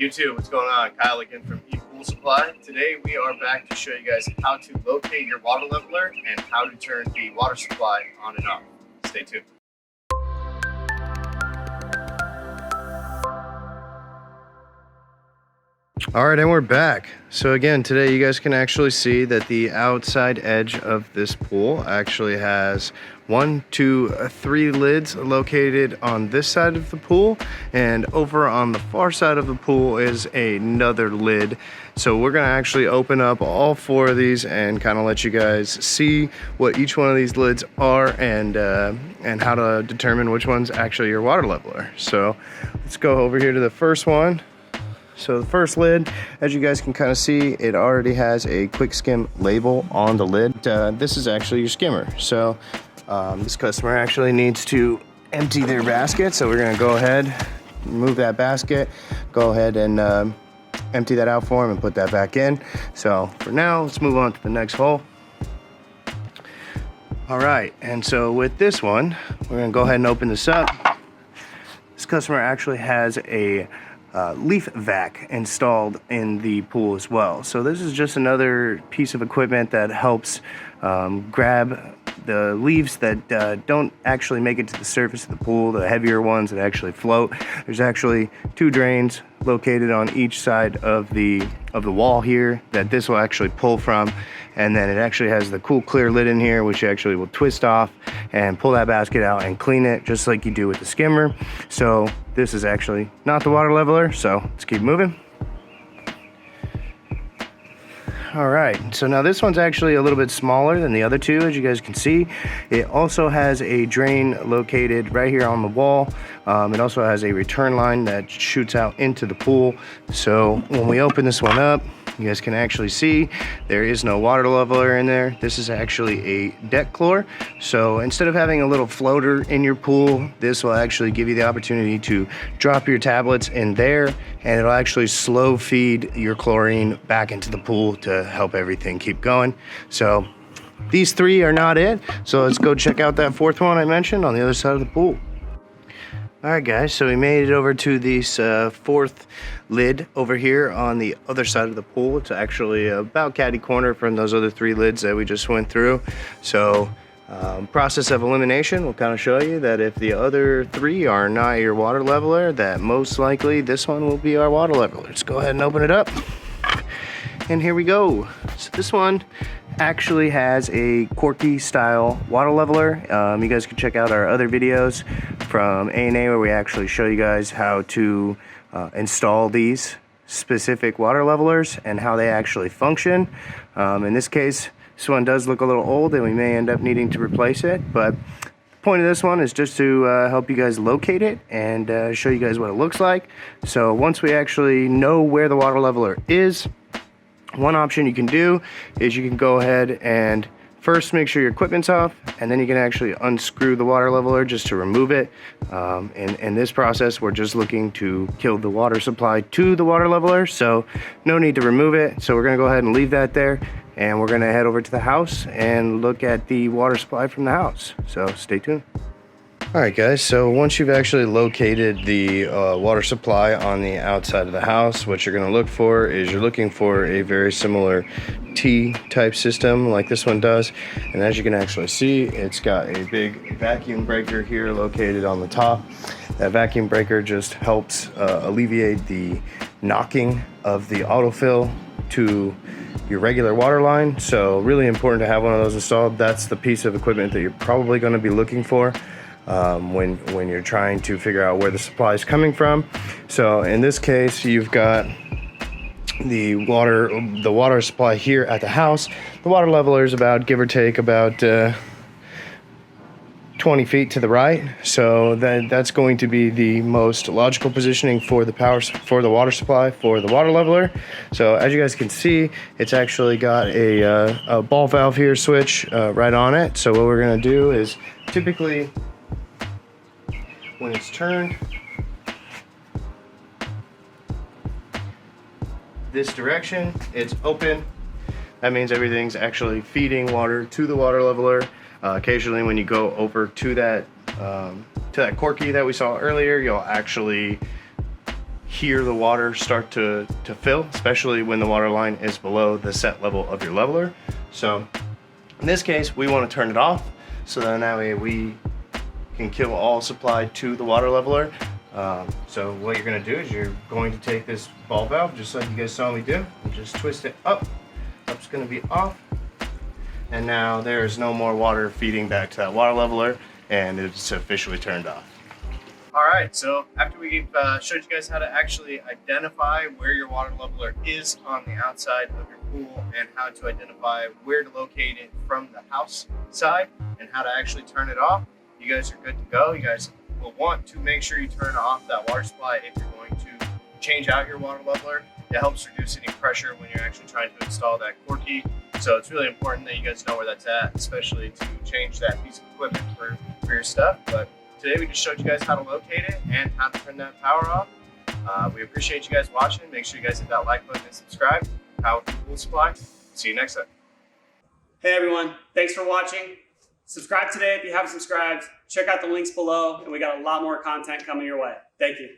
YouTube, what's going on? Kyle again from ePoolSupply. Today we are back to show you guys how to locate your water leveler and how to turn the water supply on and off. Stay tuned. All right, and we're back. So again, today you guys can actually see that the outside edge of this pool actually has 1, 2, 3 lids located on this side of the pool, and over on the far side of the pool is another lid. So we're gonna actually open up all 4 of these and kind of let you guys see what each one of these lids are and how to determine which one's actually your water leveler. So let's go over here to the first one. So the first lid, as you guys can kind of see, it already has a quick skim label on the lid. This is actually your skimmer. So this customer actually needs to empty their basket. So we're gonna go ahead, remove that basket, go ahead and empty that out for him and put that back in. So for now, let's move on to the next hole. All right, and so with this one, we're gonna go ahead and open this up. This customer actually has a leaf vac installed in the pool as well. So this is just another piece of equipment that helps grab the leaves that don't actually make it to the surface of the pool, the heavier ones that actually float. There's actually 2 drains located on each side of the wall here that this will actually pull from, and then it actually has the cool clear lid in here which actually will twist off and pull that basket out and clean it just like you do with the skimmer. So this is actually not the water leveler, so let's keep moving. All right, so now this one's actually a little bit smaller than the other 2, as you guys can see. It also has a drain located right here on the wall. It also has a return line that shoots out into the pool. So when we open this one up, you guys can actually see there is no water leveler in there. This is actually a deck chlor. So instead of having a little floater in your pool, this will actually give you the opportunity to drop your tablets in there, and it'll actually slow feed your chlorine back into the pool to help everything keep going. So these 3 are not it. So let's go check out that 4th one I mentioned on the other side of the pool. All right, guys, so we made it over to this 4th lid over here on the other side of the pool. It's actually about Caddy Corner from those other 3 lids that we just went through. So process of elimination will kind of show you that if the other 3 are not your water leveler, that most likely this one will be our water leveler. Let's go ahead and open it up. And here we go. So this one actually has a Corky style water leveler. You guys can check out our other videos from A&A where we actually show you guys how to install these specific water levelers and how they actually function. In this case, this one does look a little old and we may end up needing to replace it, but the point of this one is just to help you guys locate it and show you guys what it looks like. So once we actually know where the water leveler is, one option you can do is you can go ahead and first make sure your equipment's off, and then you can actually unscrew the water leveler just to remove it. In this process, we're just looking to kill the water supply to the water leveler, so no need to remove it. So we're gonna go ahead and leave that there, and we're gonna head over to the house and look at the water supply from the house. So stay tuned. All right, guys, so once you've actually located the water supply on the outside of the house, what you're gonna look for is you're looking for a very similar T-type system like this one does. And as you can actually see, it's got a big vacuum breaker here located on the top. That vacuum breaker just helps alleviate the knocking of the autofill to your regular water line. So really important to have one of those installed. That's the piece of equipment that you're probably gonna be looking for when you're trying to figure out where the supply is coming from. So in this case, you've got the water supply here at the house. The water leveler is about, give or take, about 20 feet to the right. So that's going to be the most logical positioning for the water supply for the water leveler. So as you guys can see, it's actually got a ball valve here switch right on it. So what we're gonna do is typically when it's turned this direction, it's open. That means everything's actually feeding water to the water leveler. Occasionally when you go over to that corky that we saw earlier, you'll actually hear the water start to fill, especially when the water line is below the set level of your leveler. So in this case, we want to turn it off, so then that way we can kill all supply to the water leveler. So what you're going to do is you're going to take this ball valve, just like you guys saw me do, and just twist it up. Up's going to be off, and now there's no more water feeding back to that water leveler, and it's officially turned off. Alright, so after we've showed you guys how to actually identify where your water leveler is on the outside of your pool, and how to identify where to locate it from the house side, and how to actually turn it off, you guys are good to go. You guys will want to make sure you turn off that water supply if you're going to change out your water leveler. It helps reduce any pressure when you're actually trying to install that core key. So it's really important that you guys know where that's at, especially to change that piece of equipment for your stuff. But today we just showed you guys how to locate it and how to turn that power off. We appreciate you guys watching. Make sure you guys hit that like button and subscribe. Power from ePoolSupply. See you next time. Hey everyone, thanks for watching. Subscribe today if you haven't subscribed. Check out the links below, and we got a lot more content coming your way. Thank you.